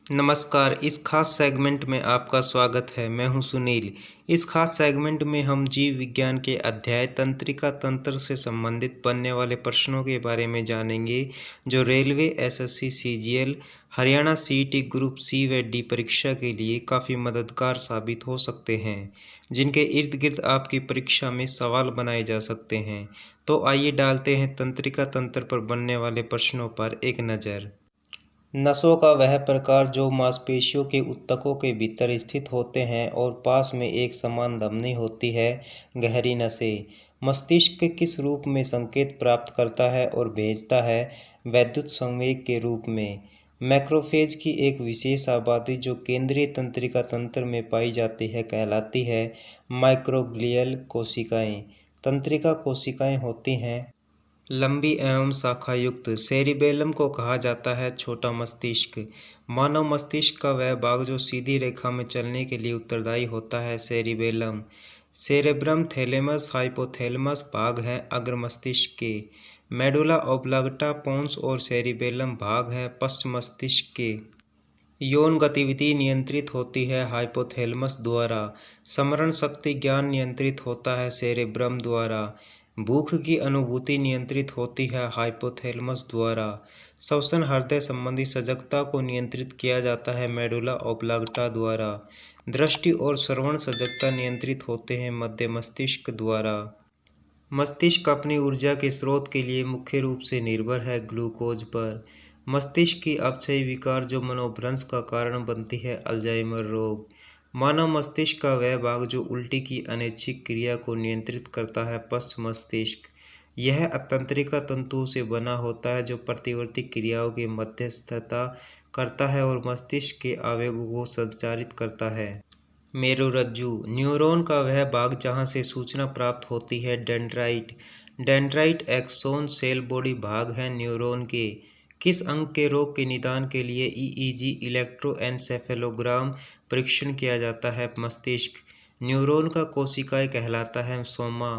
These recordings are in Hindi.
नमस्कार, इस खास सेगमेंट में आपका स्वागत है। मैं हूं सुनील। इस खास सेगमेंट में हम जीव विज्ञान के अध्याय तंत्रिका तंत्र से संबंधित बनने वाले प्रश्नों के बारे में जानेंगे, जो railway, SSC, CGL, Haryana CET group C व डी परीक्षा के लिए काफ़ी मददगार साबित हो सकते हैं, जिनके इर्द गिर्द आपकी परीक्षा में सवाल बनाए जा सकते हैं। तो आइए डालते हैं तंत्रिका तंत्र पर बनने वाले प्रश्नों पर एक नज़र। नसों का वह प्रकार जो मांसपेशियों के ऊतकों के भीतर स्थित होते हैं और पास में एक समान धमनी होती है, गहरी नसें। मस्तिष्क किस रूप में संकेत प्राप्त करता है और भेजता है, वैद्युत संवेग के रूप में। मैक्रोफेज की एक विशेष आबादी जो केंद्रीय तंत्रिका तंत्र में पाई जाती है कहलाती है माइक्रोग्लियल कोशिकाएं। तंत्रिका कोशिकाएं होती हैं लंबी एवं शाखायुक्त। सेरिबेलम को कहा जाता है छोटा मस्तिष्क। मानव मस्तिष्क का वह भाग जो सीधी रेखा में चलने के लिए उत्तरदायी होता है, सेरिबेलम। सेरेब्रम थैलेमस हाइपोथैलेमस भाग हैं अग्र मस्तिष्क के। मेडुला ओब्लांगटा पोन्स और सेरिबेलम भाग हैं पश्च मस्तिष्क के। यौन गतिविधि नियंत्रित होती है हाइपोथैलेमस द्वारा। स्मरण शक्ति ज्ञान नियंत्रित होता है सेरेब्रम द्वारा। भूख की अनुभूति नियंत्रित होती है हाइपोथैलेमस द्वारा। श्वसन हृदय संबंधी सजगता को नियंत्रित किया जाता है मेडुला ओब्लांगटा द्वारा। दृष्टि और श्रवण सजगता नियंत्रित होते हैं मध्य मस्तिष्क द्वारा। मस्तिष्क अपनी ऊर्जा के स्रोत के लिए मुख्य रूप से निर्भर है ग्लूकोज पर। मस्तिष्क की अपक्षय विकार जो मनोभ्रंश का कारण बनती है, अल्जाइमर रोग। मानव मस्तिष्क का वह भाग जो उल्टी की अनैच्छिक क्रिया को नियंत्रित करता है, पश्च मस्तिष्क। यह तंत्रिका तंतुओं से बना होता है जो प्रतिवर्ती क्रियाओं की मध्यस्थता करता है और मस्तिष्क के आवेगों को संचारित करता है। मेरुरज्जु न्यूरॉन का वह भाग जहाँ से सूचना प्राप्त होती है, dendrite. Dendrite axon cell body भाग है न्यूरॉन के। किस अंग के रोग के निदान के लिए ईईजी इलेक्ट्रोएन्सेफेलोग्राम परीक्षण किया जाता है, मस्तिष्क। न्यूरॉन का कोशिकाएं कहलाता है सोमा।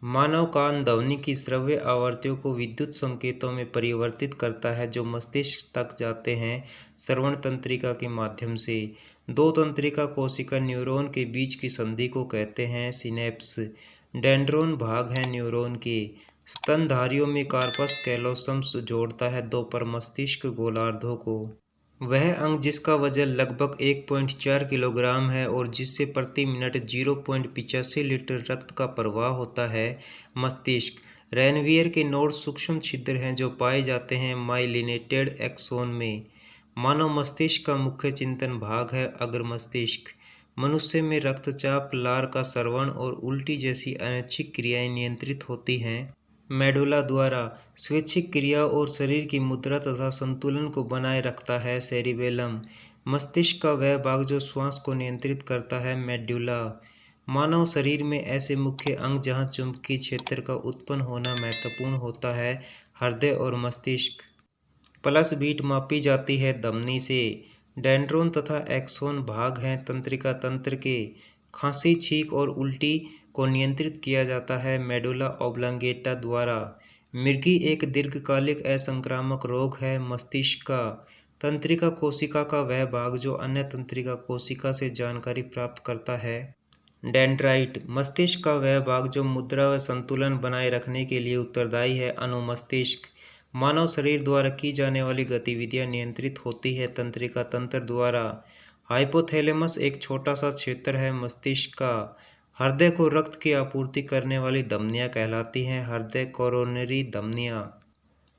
मानव कान ध्वनि की श्रव्य आवृत्तियों को विद्युत संकेतों में परिवर्तित करता है जो मस्तिष्क तक जाते हैं श्रवण तंत्रिका के माध्यम से। दो तंत्रिका कोशिका न्यूरॉन के बीच की संधि को कहते हैं सिनेप्स। डेंड्रोन भाग है न्यूरॉन के। स्तनधारियों में कार्पस कैलोसम जोड़ता है दो प्रमस्तिष्क गोलार्धों को। वह अंग जिसका वजन लगभग 1.4 किलोग्राम है और जिससे प्रति मिनट 0.85 लीटर रक्त का प्रवाह होता है, मस्तिष्क। रेनवियर के नोड सूक्ष्म छिद्र हैं जो पाए जाते हैं माइलिनेटेड एक्सोन में। मानव मस्तिष्क का मुख्य चिंतन भाग है अग्र मस्तिष्क। मनुष्य में रक्तचाप, लार का स्रवण और उल्टी जैसी अनैच्छिक क्रियाएं नियंत्रित होती हैं मेडुला द्वारा। स्वैच्छिक क्रिया और शरीर की मुद्रा तथा संतुलन को बनाए रखता है सेरिबेलम। मस्तिष्क का वह भाग जो श्वास को नियंत्रित करता है, मेडुला। मानव शरीर में ऐसे मुख्य अंग जहाँ चुंबकीय क्षेत्र का उत्पन्न होना महत्वपूर्ण होता है, हृदय और मस्तिष्क। पल्स बीट मापी जाती है धमनी से। डेंड्रोन तथा एक्सोन भाग हैं तंत्रिका तंत्र के। खांसी, छींक और उल्टी को नियंत्रित किया जाता है मेडुला ओब्लांगेटा द्वारा। मृगी एक दीर्घकालिक असंक्रामक रोग है मस्तिष्क का। तंत्रिका कोशिका का वह भाग जो अन्य तंत्रिका कोशिका से जानकारी प्राप्त करता है, डेंड्राइट। मस्तिष्क का वह भाग जो मुद्रा व संतुलन बनाए रखने के लिए उत्तरदायी है, अनुमस्तिष्क। मानव शरीर द्वारा की जाने वाली गतिविधियां नियंत्रित होती है तंत्रिका तंत्र द्वारा। हाइपोथैलेमस एक छोटा सा क्षेत्र है मस्तिष्क का। हृदय को रक्त की आपूर्ति करने वाली धमनियां कहलाती हैं हृदय कोरोनरी धमनियां।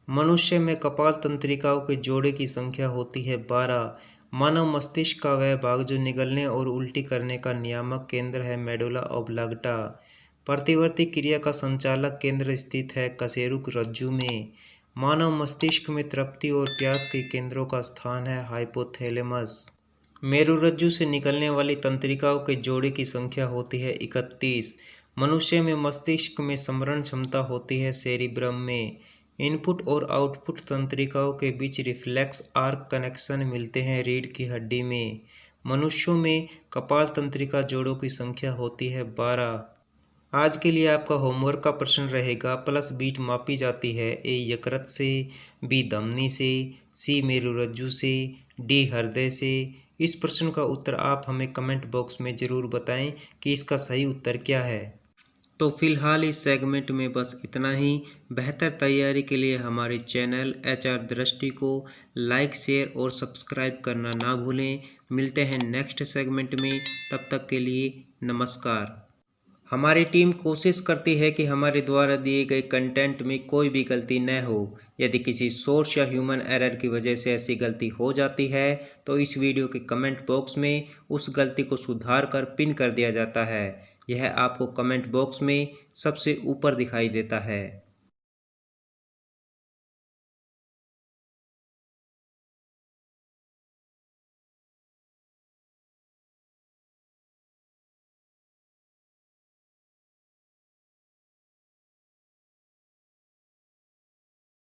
मनुष्य में कपाल तंत्रिकाओं के जोड़े की संख्या होती है 12। मानव मस्तिष्क का वह भाग जो निगलने और उल्टी करने का नियामक केंद्र है, मेडुला ओब्लांगटा। प्रतिवर्ती क्रिया का संचालक केंद्र स्थित है कशेरुक रज्जु में। मानव मस्तिष्क में तृप्ति और प्यास के केंद्रों का स्थान है हाइपोथैलेमस। मेरुरज्जु से निकलने वाली तंत्रिकाओं के जोड़े की संख्या होती है 31। मनुष्य में मस्तिष्क में स्मरण क्षमता होती है सेरिब्रम में। इनपुट और आउटपुट तंत्रिकाओं के बीच रिफ्लेक्स आर्क कनेक्शन मिलते हैं रीढ़ की हड्डी में। मनुष्यों में कपाल तंत्रिका जोड़ों की संख्या होती है 12। आज के लिए आपका होमवर्क का प्रश्न रहेगा, पल्स बीट मापी जाती है ए यकृत से, बी धमनी से, सी मेरुरज्जु से, डी हृदय से। इस प्रश्न का उत्तर आप हमें कमेंट बॉक्स में ज़रूर बताएं कि इसका सही उत्तर क्या है। तो फिलहाल इस सेगमेंट में बस इतना ही। बेहतर तैयारी के लिए हमारे चैनल HR दृष्टि को लाइक, शेयर और सब्सक्राइब करना ना भूलें। मिलते हैं नेक्स्ट सेगमेंट में, तब तक के लिए नमस्कार। हमारी टीम कोशिश करती है कि हमारे द्वारा दिए गए कंटेंट में कोई भी गलती न हो। यदि किसी सोर्स या ह्यूमन एरर की वजह से ऐसी गलती हो जाती है तो इस वीडियो के कमेंट बॉक्स में उस गलती को सुधार कर पिन कर दिया जाता है। यह आपको कमेंट बॉक्स में सबसे ऊपर दिखाई देता है।